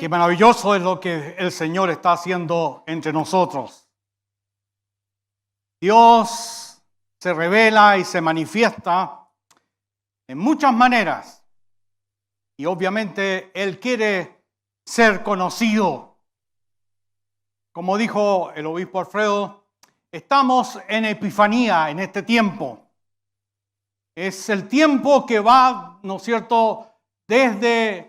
Qué maravilloso es lo que el Señor está haciendo entre nosotros. Dios se revela y se manifiesta en muchas maneras. Y obviamente Él quiere ser conocido. Como dijo el obispo Alfredo, estamos en Epifanía en este tiempo. Es el tiempo que va, ¿no es cierto?, desde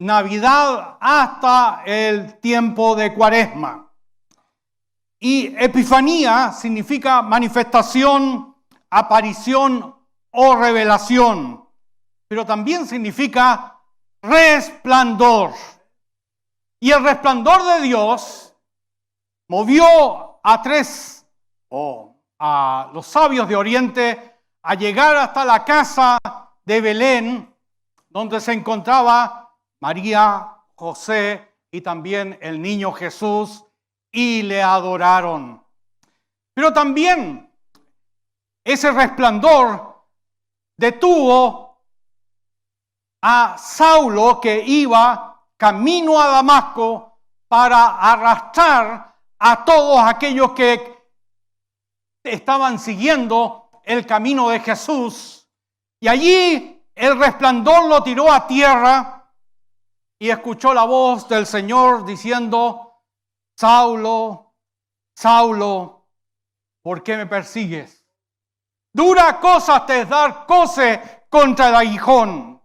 Navidad hasta el tiempo de Cuaresma. Y Epifanía significa manifestación, aparición o revelación, pero también significa resplandor. Y el resplandor de Dios movió a los sabios de Oriente a llegar hasta la casa de Belén, donde se encontraba María, José y también el niño Jesús, y le adoraron. Pero también ese resplandor detuvo a Saulo, que iba camino a Damasco para arrastrar a todos aquellos que estaban siguiendo el camino de Jesús. Y allí el resplandor lo tiró a tierra. Y escuchó la voz del Señor diciendo: Saulo, Saulo, ¿por qué me persigues? Dura cosa te es dar coce contra el aguijón.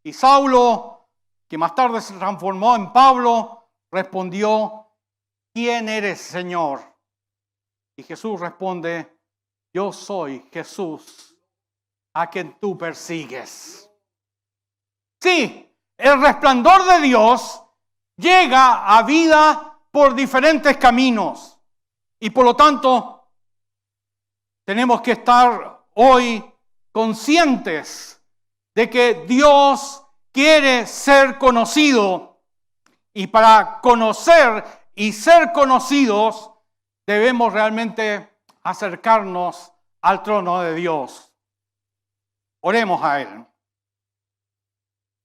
Y Saulo, que más tarde se transformó en Pablo, respondió: ¿quién eres, Señor? Y Jesús responde: yo soy Jesús, a quien tú persigues. Sí. El resplandor de Dios llega a vida por diferentes caminos y por lo tanto tenemos que estar hoy conscientes de que Dios quiere ser conocido, y para conocer y ser conocidos debemos realmente acercarnos al trono de Dios. Oremos a Él.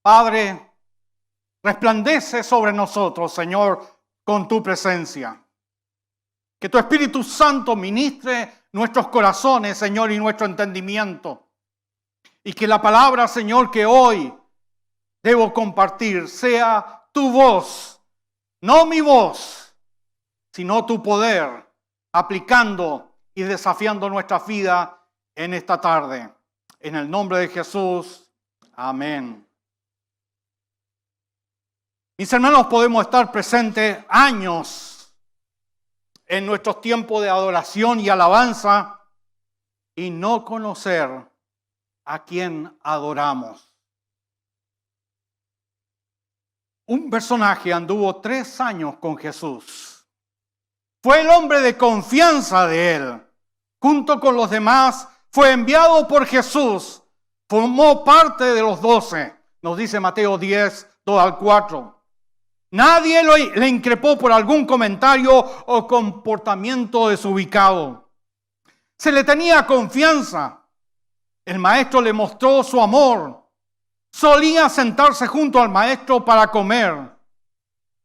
Padre, resplandece sobre nosotros, Señor, con tu presencia. Que tu Espíritu Santo ministre nuestros corazones, Señor, y nuestro entendimiento. Y que la palabra, Señor, que hoy debo compartir sea tu voz, no mi voz, sino tu poder, aplicando y desafiando nuestra vida en esta tarde. En el nombre de Jesús, amén. Mis hermanos, podemos estar presentes años en nuestros tiempos de adoración y alabanza y no conocer a quien adoramos. Un personaje anduvo 3 años con Jesús. Fue el hombre de confianza de él. Junto con los demás, fue enviado por Jesús. Formó parte de los 12. Nos dice Mateo 10, 2-4. Nadie le increpó por algún comentario o comportamiento desubicado. Se le tenía confianza. El maestro le mostró su amor. Solía sentarse junto al maestro para comer.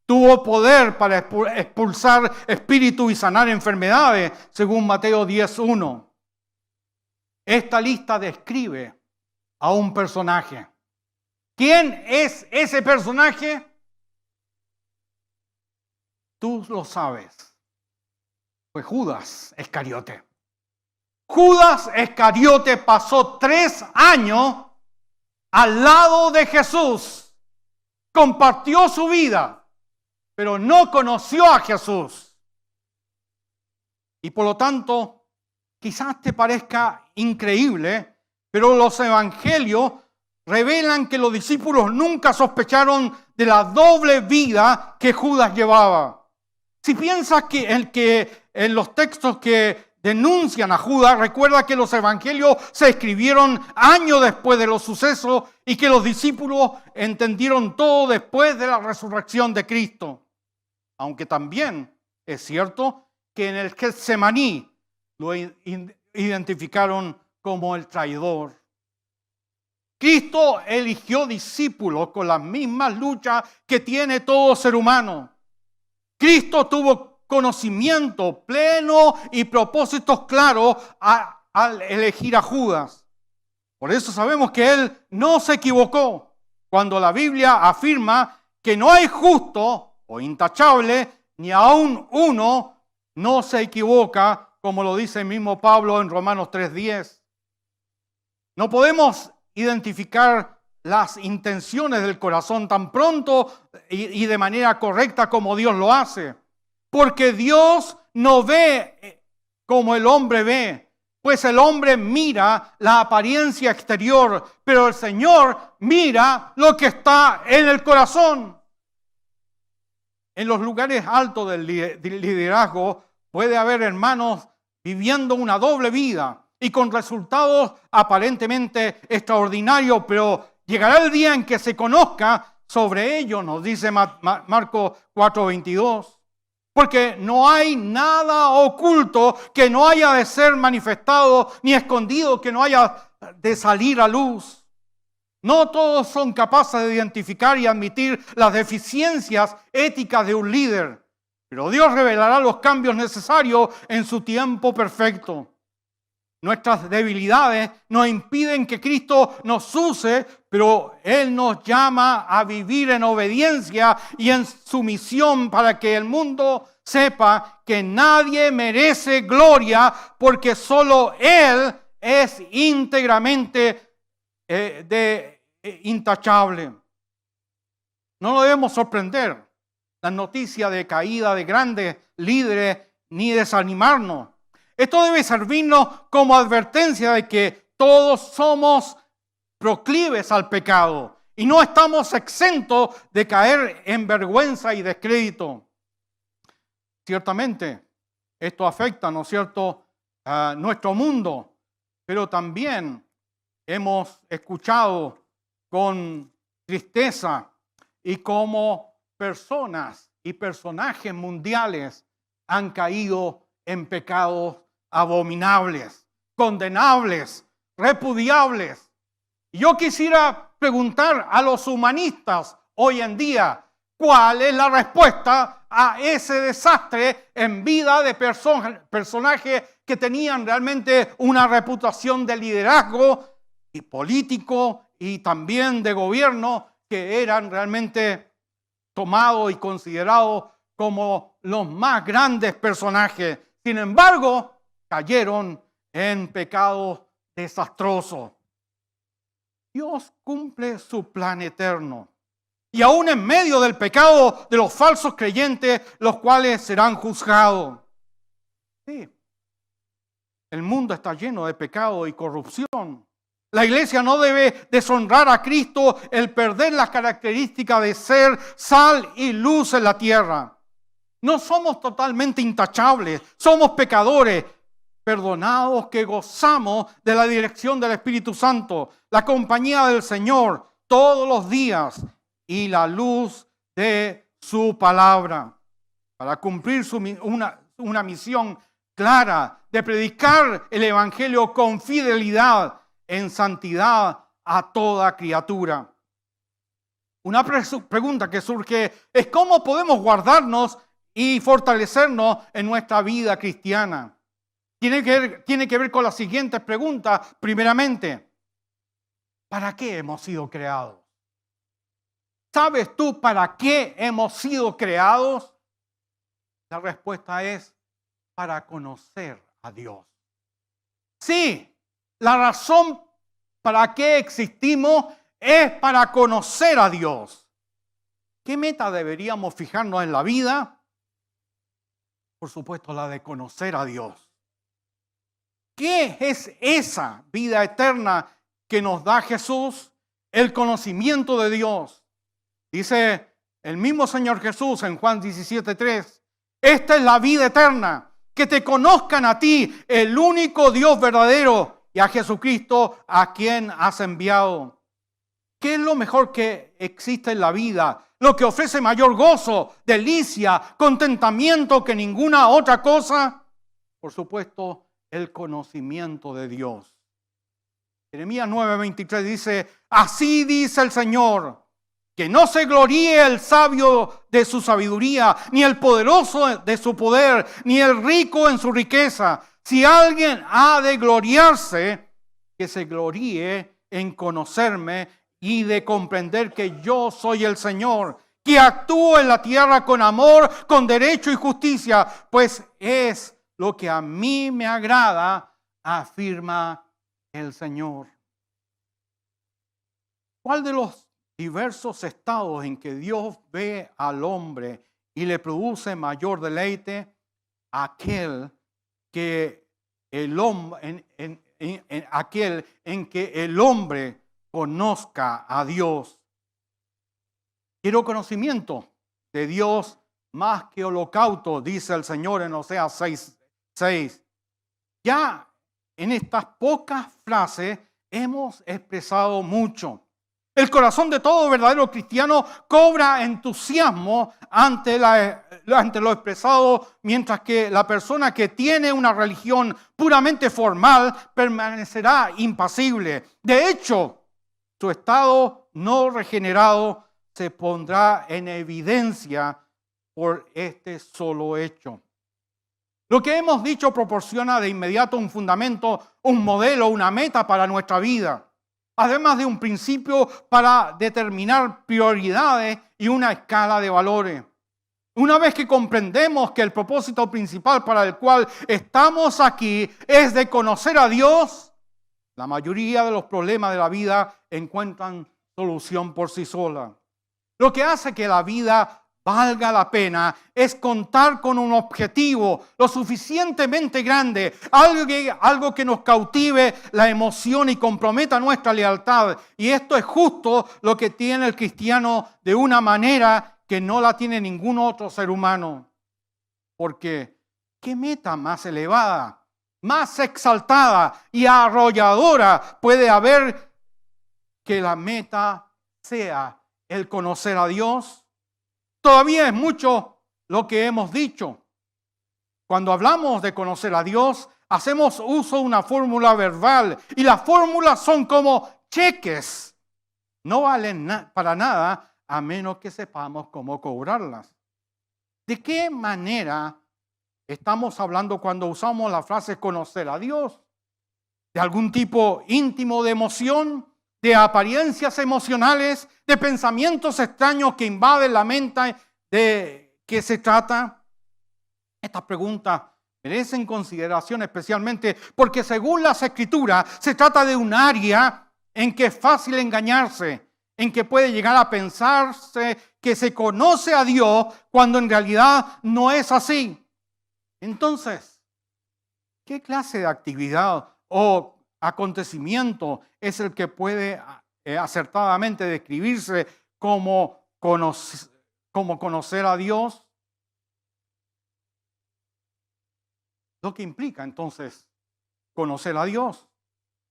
Tuvo poder para expulsar espíritus y sanar enfermedades, según Mateo 10:1. Esta lista describe a un personaje. ¿Quién es ese personaje? Tú lo sabes. Fue Judas Iscariote. Judas Iscariote pasó 3 años al lado de Jesús. Compartió su vida, pero no conoció a Jesús. Y por lo tanto, quizás te parezca increíble, pero los evangelios revelan que los discípulos nunca sospecharon de la doble vida que Judas llevaba. Si piensas que en los textos que denuncian a Judas, recuerda que los evangelios se escribieron años después de los sucesos y que los discípulos entendieron todo después de la resurrección de Cristo. Aunque también es cierto que en el Getsemaní lo identificaron como el traidor. Cristo eligió discípulos con las mismas luchas que tiene todo ser humano. Cristo tuvo conocimiento pleno y propósitos claros al elegir a Judas. Por eso sabemos que Él no se equivocó cuando la Biblia afirma que no hay justo o intachable, ni aún uno no se equivoca, como lo dice el mismo Pablo en Romanos 3:10. No podemos identificar las intenciones del corazón tan pronto y de manera correcta como Dios lo hace. Porque Dios no ve como el hombre ve, pues el hombre mira la apariencia exterior, pero el Señor mira lo que está en el corazón. En los lugares altos del liderazgo puede haber hermanos viviendo una doble vida y con resultados aparentemente extraordinarios, pero llegará el día en que se conozca sobre ello, nos dice Marcos 4:22. Porque no hay nada oculto que no haya de ser manifestado, ni escondido que no haya de salir a luz. No todos son capaces de identificar y admitir las deficiencias éticas de un líder, pero Dios revelará los cambios necesarios en su tiempo perfecto. Nuestras debilidades nos impiden que Cristo nos use, pero Él nos llama a vivir en obediencia y en sumisión para que el mundo sepa que nadie merece gloria porque solo Él es íntegramente intachable. No nos debemos sorprender las noticias de caída de grandes líderes ni desanimarnos. Esto debe servirnos como advertencia de que todos somos proclives al pecado y no estamos exentos de caer en vergüenza y descrédito. Ciertamente, esto afecta, ¿no es cierto?, a nuestro mundo, pero también hemos escuchado con tristeza y como personas y personajes mundiales han caído en pecados abominables, condenables, repudiables. Y yo quisiera preguntar a los humanistas hoy en día, ¿cuál es la respuesta a ese desastre en vida de personajes que tenían realmente una reputación de liderazgo y político y también de gobierno, que eran realmente tomados y considerados como los más grandes personajes? Sin embargo, cayeron en pecados desastrosos. Dios cumple su plan eterno. Y aún en medio del pecado de los falsos creyentes, los cuales serán juzgados. Sí, el mundo está lleno de pecado y corrupción. La iglesia no debe deshonrar a Cristo el perder las características de ser sal y luz en la tierra. No somos totalmente intachables, somos pecadores, perdonados que gozamos de la dirección del Espíritu Santo, la compañía del Señor todos los días y la luz de su palabra, para cumplir una misión clara de predicar el Evangelio con fidelidad, en santidad a toda criatura. Una pregunta que surge es ¿cómo podemos guardarnos y fortalecernos en nuestra vida cristiana? Tiene que ver con las siguientes preguntas. Primeramente, ¿para qué hemos sido creados? ¿Sabes tú para qué hemos sido creados? La respuesta es para conocer a Dios. Sí, la razón para qué existimos es para conocer a Dios. ¿Qué meta deberíamos fijarnos en la vida? Por supuesto, la de conocer a Dios. ¿Qué es esa vida eterna que nos da Jesús? El conocimiento de Dios. Dice el mismo Señor Jesús en Juan 17:3. Esta es la vida eterna, que te conozcan a ti, el único Dios verdadero, y a Jesucristo a quien has enviado. ¿Qué es lo mejor que existe en la vida? Lo que ofrece mayor gozo, delicia, contentamiento que ninguna otra cosa. Por supuesto, el conocimiento de Dios. Jeremías 9:23 dice, así dice el Señor, que no se gloríe el sabio de su sabiduría, ni el poderoso de su poder, ni el rico en su riqueza. Si alguien ha de gloriarse, que se gloríe en conocerme y de comprender que yo soy el Señor, que actúo en la tierra con amor, con derecho y justicia, pues es lo que a mí me agrada, afirma el Señor. ¿Cuál de los diversos estados en que Dios ve al hombre y le produce mayor deleite? Aquel que el hombre, aquel en que el hombre conozca a Dios. Quiero conocimiento de Dios más que holocausto, dice el Señor en Oseas 6:6. Ya en estas pocas frases hemos expresado mucho. El corazón de todo verdadero cristiano cobra entusiasmo ante lo expresado, mientras que la persona que tiene una religión puramente formal permanecerá impasible. De hecho, su estado no regenerado se pondrá en evidencia por este solo hecho. Lo que hemos dicho proporciona de inmediato un fundamento, un modelo, una meta para nuestra vida, además de un principio para determinar prioridades y una escala de valores. Una vez que comprendemos que el propósito principal para el cual estamos aquí es de conocer a Dios, la mayoría de los problemas de la vida encuentran solución por sí sola. Lo que hace que la vida valga la pena es contar con un objetivo lo suficientemente grande, algo que nos cautive la emoción y comprometa nuestra lealtad. Y esto es justo lo que tiene el cristiano de una manera que no la tiene ningún otro ser humano. Porque ¿qué meta más elevada, más exaltada y arrolladora puede haber que la meta sea el conocer a Dios? Todavía es mucho lo que hemos dicho. Cuando hablamos de conocer a Dios, hacemos uso de una fórmula verbal y las fórmulas son como cheques. No valen para nada a menos que sepamos cómo cobrarlas. ¿De qué manera estamos hablando cuando usamos la frase conocer a Dios? ¿De algún tipo íntimo de emoción? ¿De apariencias emocionales? ¿De pensamientos extraños que invaden la mente? ¿De qué se trata? Estas preguntas merecen consideración especialmente porque según las Escrituras se trata de un área en que es fácil engañarse, en que puede llegar a pensarse que se conoce a Dios cuando en realidad no es así. Entonces, ¿qué clase de actividad o acontecimiento es el que puede acertadamente describirse como conocer a Dios? Lo que implica entonces conocer a Dios.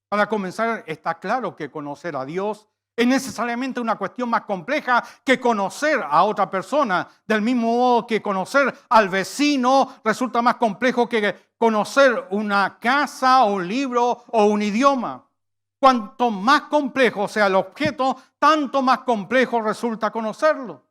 Para comenzar, está claro que conocer a Dios es necesariamente una cuestión más compleja que conocer a otra persona. Del mismo modo que conocer al vecino resulta más complejo que conocer una casa, un libro o un idioma. Cuanto más complejo sea el objeto, tanto más complejo resulta conocerlo.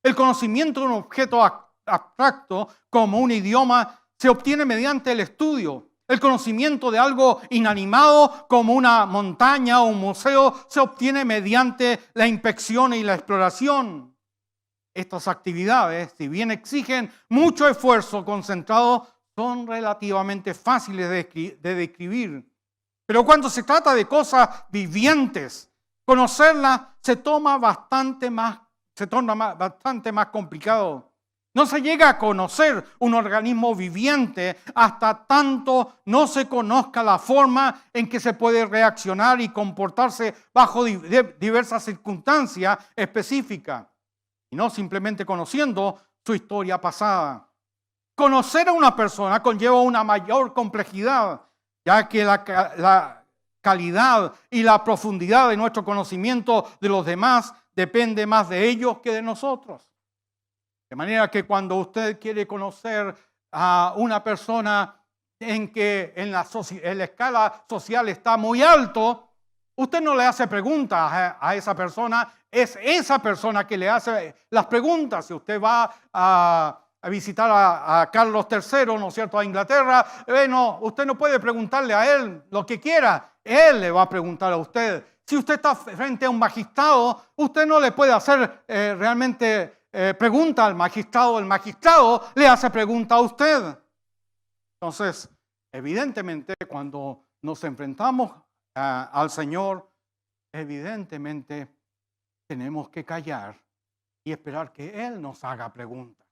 El conocimiento de un objeto abstracto como un idioma se obtiene mediante el estudio. El conocimiento de algo inanimado como una montaña o un museo se obtiene mediante la inspección y la exploración. Estas actividades, si bien exigen mucho esfuerzo concentrado, son relativamente fáciles de describir. Pero cuando se trata de cosas vivientes, conocerlas se torna bastante más complicado. No se llega a conocer un organismo viviente hasta tanto no se conozca la forma en que se puede reaccionar y comportarse bajo diversas circunstancias específicas, y no simplemente conociendo su historia pasada. Conocer a una persona conlleva una mayor complejidad, ya que la calidad y la profundidad de nuestro conocimiento de los demás depende más de ellos que de nosotros. De manera que cuando usted quiere conocer a una persona en que en la escala social está muy alto, Usted no le hace preguntas a esa persona, es esa persona que le hace las preguntas. Si usted va a visitar a Carlos III, ¿no es cierto?, a Inglaterra, bueno, usted no puede preguntarle a él lo que quiera, él le va a preguntar a usted. Si usted está frente a un magistrado, usted no le puede hacer realmente pregunta al magistrado, el magistrado le hace pregunta a usted. Entonces, evidentemente, cuando nos enfrentamos al Señor, evidentemente tenemos que callar y esperar que Él nos haga preguntas.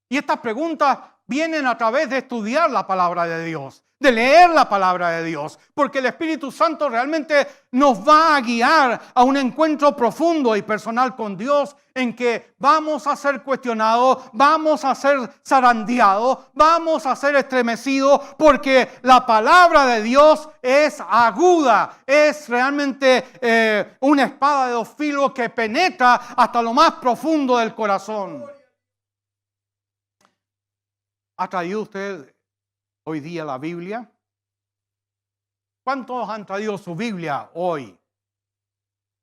Y estas preguntas vienen a través de estudiar la palabra de Dios, de leer la palabra de Dios, porque el Espíritu Santo realmente nos va a guiar a un encuentro profundo y personal con Dios, en que vamos a ser cuestionados, vamos a ser zarandeados, vamos a ser estremecidos, porque la palabra de Dios es aguda, es realmente una espada de dos filos que penetra hasta lo más profundo del corazón. ¿Ha traído usted hoy día la Biblia? ¿Cuántos han traído su Biblia hoy?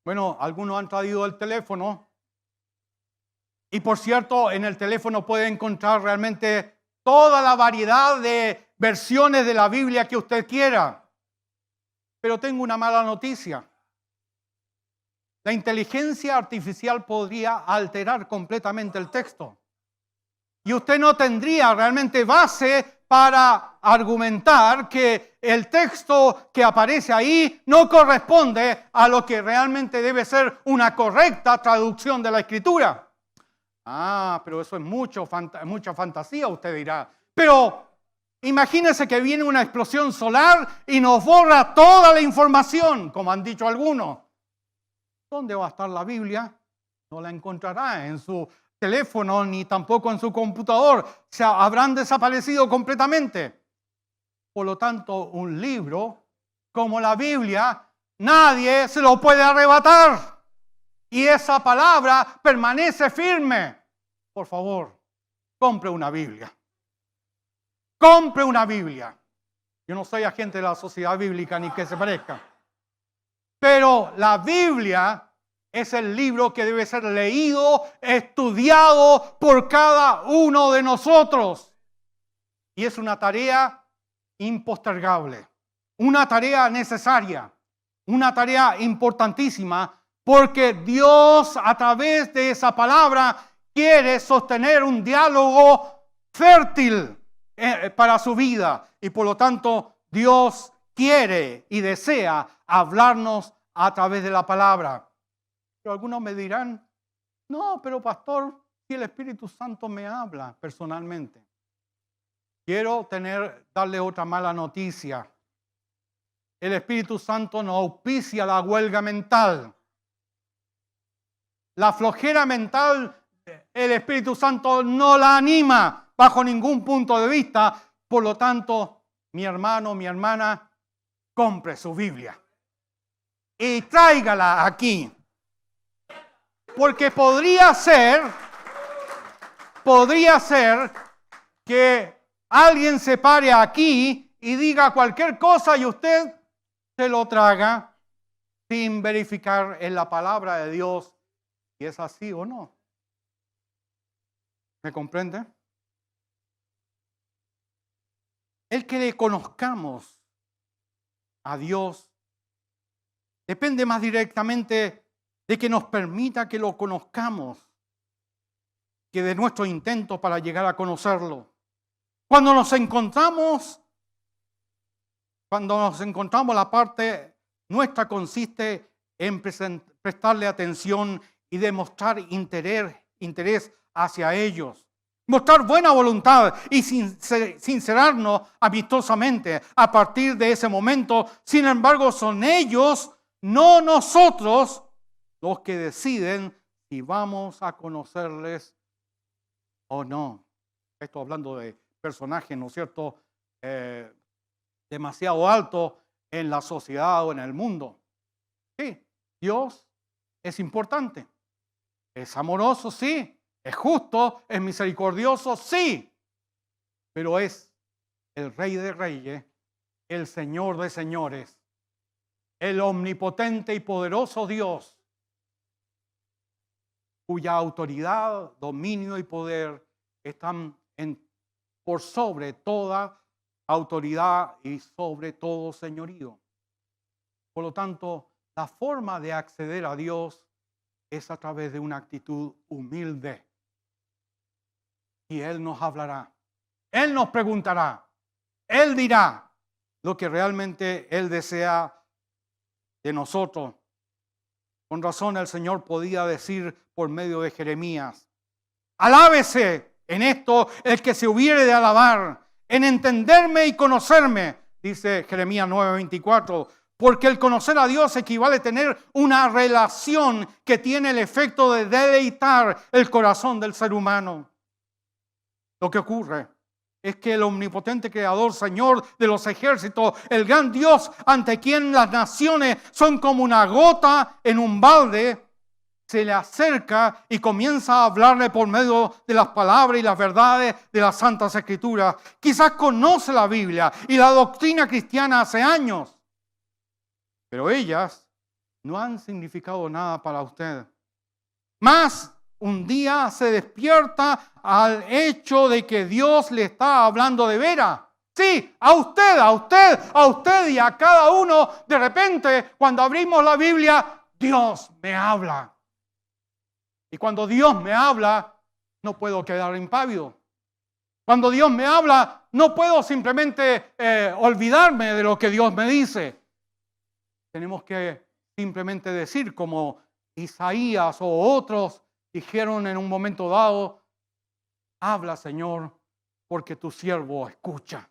Bueno, algunos han traído el teléfono. Y por cierto, en el teléfono puede encontrar realmente toda la variedad de versiones de la Biblia que usted quiera. Pero tengo una mala noticia. La inteligencia artificial podría alterar completamente el texto. Y usted no tendría realmente base para argumentar que el texto que aparece ahí no corresponde a lo que realmente debe ser una correcta traducción de la Escritura. Pero eso es mucha fantasía, usted dirá. Pero imagínese que viene una explosión solar y nos borra toda la información, como han dicho algunos. ¿Dónde va a estar la Biblia? No la encontrará en su teléfono ni tampoco en su computador. Se habrán desaparecido completamente. Por lo tanto, un libro como la Biblia, nadie se lo puede arrebatar. Y esa palabra permanece firme. Por favor, compre una Biblia. Compre una Biblia. Yo no soy agente de la sociedad bíblica ni que se parezca. Pero la Biblia es el libro que debe ser leído, estudiado por cada uno de nosotros. Y es una tarea impostergable, una tarea necesaria, una tarea importantísima, porque Dios a través de esa palabra quiere sostener un diálogo fértil para su vida. Y por lo tanto, Dios quiere y desea hablarnos a través de la palabra. Pero algunos me dirán, no, pero pastor, si el Espíritu Santo me habla personalmente. Quiero darle otra mala noticia. El Espíritu Santo no auspicia la huelga mental. La flojera mental, el Espíritu Santo no la anima bajo ningún punto de vista. Por lo tanto, mi hermano, mi hermana, compre su Biblia y tráigala aquí. Porque podría ser que alguien se pare aquí y diga cualquier cosa y usted se lo traga sin verificar en la palabra de Dios si es así o no. ¿Me comprende? El que le conozcamos a Dios depende más directamente de que nos permita que lo conozcamos que de nuestro intento para llegar a conocerlo. Cuando nos encontramos, la parte nuestra consiste en prestarle atención y demostrar interés hacia ellos. Mostrar buena voluntad y sincerarnos amistosamente a partir de ese momento. Sin embargo, son ellos, no nosotros, los que deciden si vamos a conocerles o no. Estoy hablando de personajes, ¿no es cierto?, demasiado altos en la sociedad o en el mundo. Sí, Dios es importante. Es amoroso, sí. Es justo, es misericordioso, sí. Pero es el Rey de Reyes, el Señor de Señores, el omnipotente y poderoso Dios, cuya autoridad, dominio y poder están por sobre toda autoridad y sobre todo señorío. Por lo tanto, la forma de acceder a Dios es a través de una actitud humilde. Y Él nos hablará, Él nos preguntará, Él dirá lo que realmente Él desea de nosotros. Con razón el Señor podía decir por medio de Jeremías: alábese en esto el que se hubiere de alabar, en entenderme y conocerme, dice Jeremías 9:24, porque el conocer a Dios equivale a tener una relación que tiene el efecto de deleitar el corazón del ser humano. Lo que ocurre es que el omnipotente creador, Señor de los ejércitos, el gran Dios ante quien las naciones son como una gota en un balde, se le acerca y comienza a hablarle por medio de las palabras y las verdades de las Santas Escrituras. Quizás conoce la Biblia y la doctrina cristiana hace años, pero ellas no han significado nada para usted. Más, un día se despierta al hecho de que Dios le está hablando de veras. Sí, a usted y a cada uno. De repente, cuando abrimos la Biblia, Dios me habla. Y cuando Dios me habla, no puedo quedar impávido. Cuando Dios me habla, no puedo simplemente olvidarme de lo que Dios me dice. Tenemos que simplemente decir, como Isaías o otros dijeron en un momento dado: habla, Señor, porque tu siervo escucha.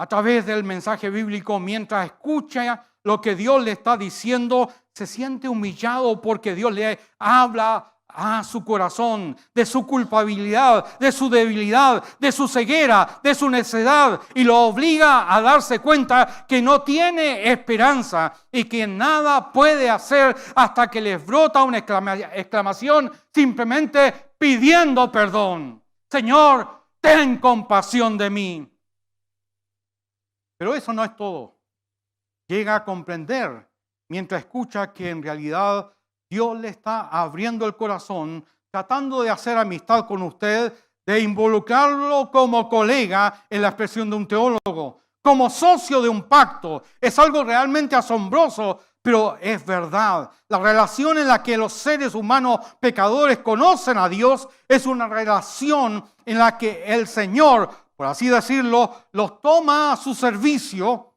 A través del mensaje bíblico, mientras escucha lo que Dios le está diciendo, se siente humillado porque Dios le habla a su corazón de su culpabilidad, de su debilidad, de su ceguera, de su necedad, y lo obliga a darse cuenta que no tiene esperanza y que nada puede hacer hasta que les brota una exclamación simplemente pidiendo perdón. Señor, ten compasión de mí. Pero eso no es todo. Llega a comprender mientras escucha que en realidad Dios le está abriendo el corazón, tratando de hacer amistad con usted, de involucrarlo como colega en la expresión de un teólogo, como socio de un pacto. Es algo realmente asombroso, pero es verdad. La relación en la que los seres humanos pecadores conocen a Dios es una relación en la que el Señor, por así decirlo, los toma a su servicio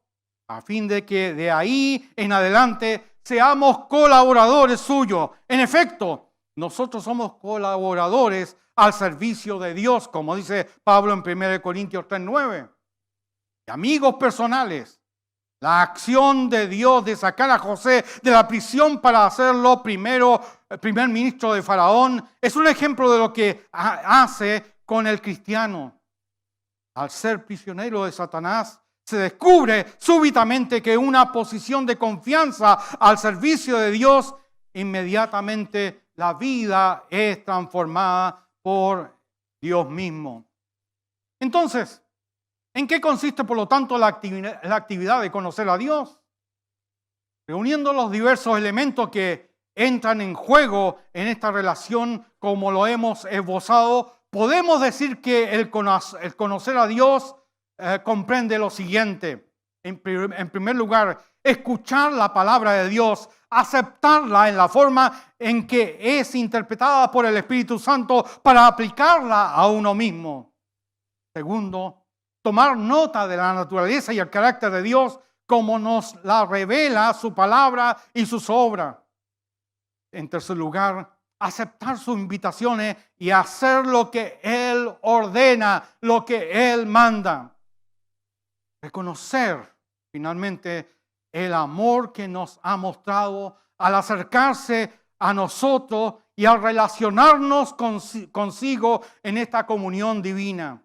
a fin de que de ahí en adelante seamos colaboradores suyos. En efecto, nosotros somos colaboradores al servicio de Dios, como dice Pablo en 1 Corintios 3:9. Y amigos personales, la acción de Dios de sacar a José de la prisión para hacerlo primer ministro de Faraón es un ejemplo de lo que hace con el cristiano. Al ser prisionero de Satanás, se descubre súbitamente que una posición de confianza al servicio de Dios, inmediatamente la vida es transformada por Dios mismo. Entonces, ¿en qué consiste, por lo tanto, la actividad de conocer a Dios? Reuniendo los diversos elementos que entran en juego en esta relación, como lo hemos esbozado, podemos decir que el conocer a Dios comprende lo siguiente. En primer lugar, escuchar la palabra de Dios, aceptarla en la forma en que es interpretada por el Espíritu Santo para aplicarla a uno mismo. Segundo, tomar nota de la naturaleza y el carácter de Dios como nos la revela su palabra y sus obras. En tercer lugar, aceptar sus invitaciones y hacer lo que Él ordena, lo que Él manda. Reconocer finalmente el amor que nos ha mostrado al acercarse a nosotros y al relacionarnos consigo en esta comunión divina.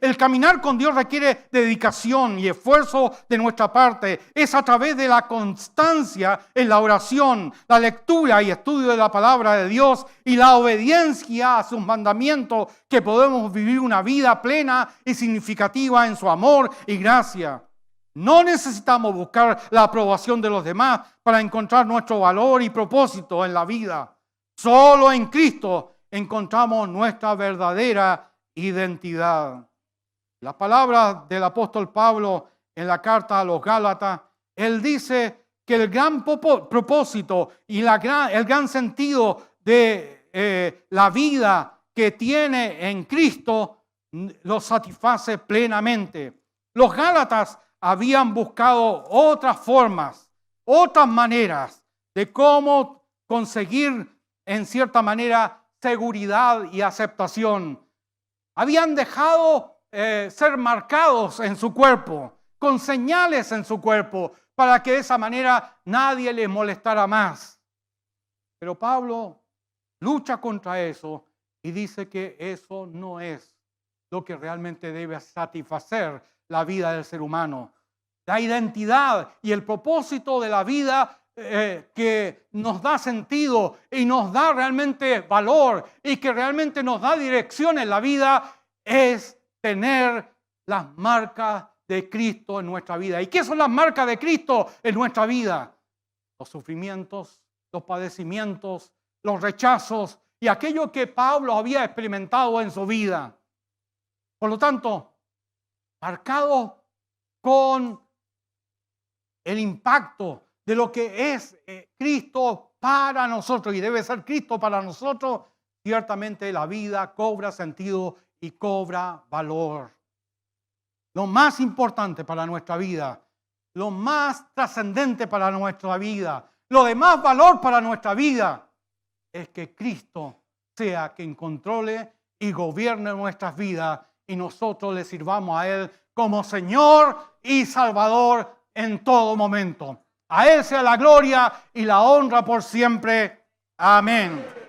El caminar con Dios requiere dedicación y esfuerzo de nuestra parte. Es a través de la constancia en la oración, la lectura y estudio de la palabra de Dios y la obediencia a sus mandamientos que podemos vivir una vida plena y significativa en su amor y gracia. No necesitamos buscar la aprobación de los demás para encontrar nuestro valor y propósito en la vida. Solo en Cristo encontramos nuestra verdadera identidad. Las palabras del apóstol Pablo en la carta a los Gálatas, él dice que el gran propósito y el gran sentido de la vida que tiene en Cristo lo satisface plenamente. Los Gálatas habían buscado otras formas, otras maneras de cómo conseguir, en cierta manera, seguridad y aceptación. Habían dejado ser marcados en su cuerpo, con señales en su cuerpo, para que de esa manera nadie les molestara más. Pero Pablo lucha contra eso y dice que eso no es lo que realmente debe satisfacer la vida del ser humano. La identidad y el propósito de la vida que nos da sentido y nos da realmente valor y que realmente nos da dirección en la vida es tener las marcas de Cristo en nuestra vida. ¿Y qué son las marcas de Cristo en nuestra vida? Los sufrimientos, los padecimientos, los rechazos y aquello que Pablo había experimentado en su vida. Por lo tanto, marcado con el impacto de lo que es Cristo para nosotros y debe ser Cristo para nosotros, ciertamente la vida cobra sentido y cobra valor. Lo más importante para nuestra vida, lo más trascendente para nuestra vida, lo de más valor para nuestra vida es que Cristo sea quien controle y gobierne nuestras vidas y nosotros le sirvamos a Él como Señor y Salvador en todo momento. A Él sea la gloria y la honra por siempre. Amén.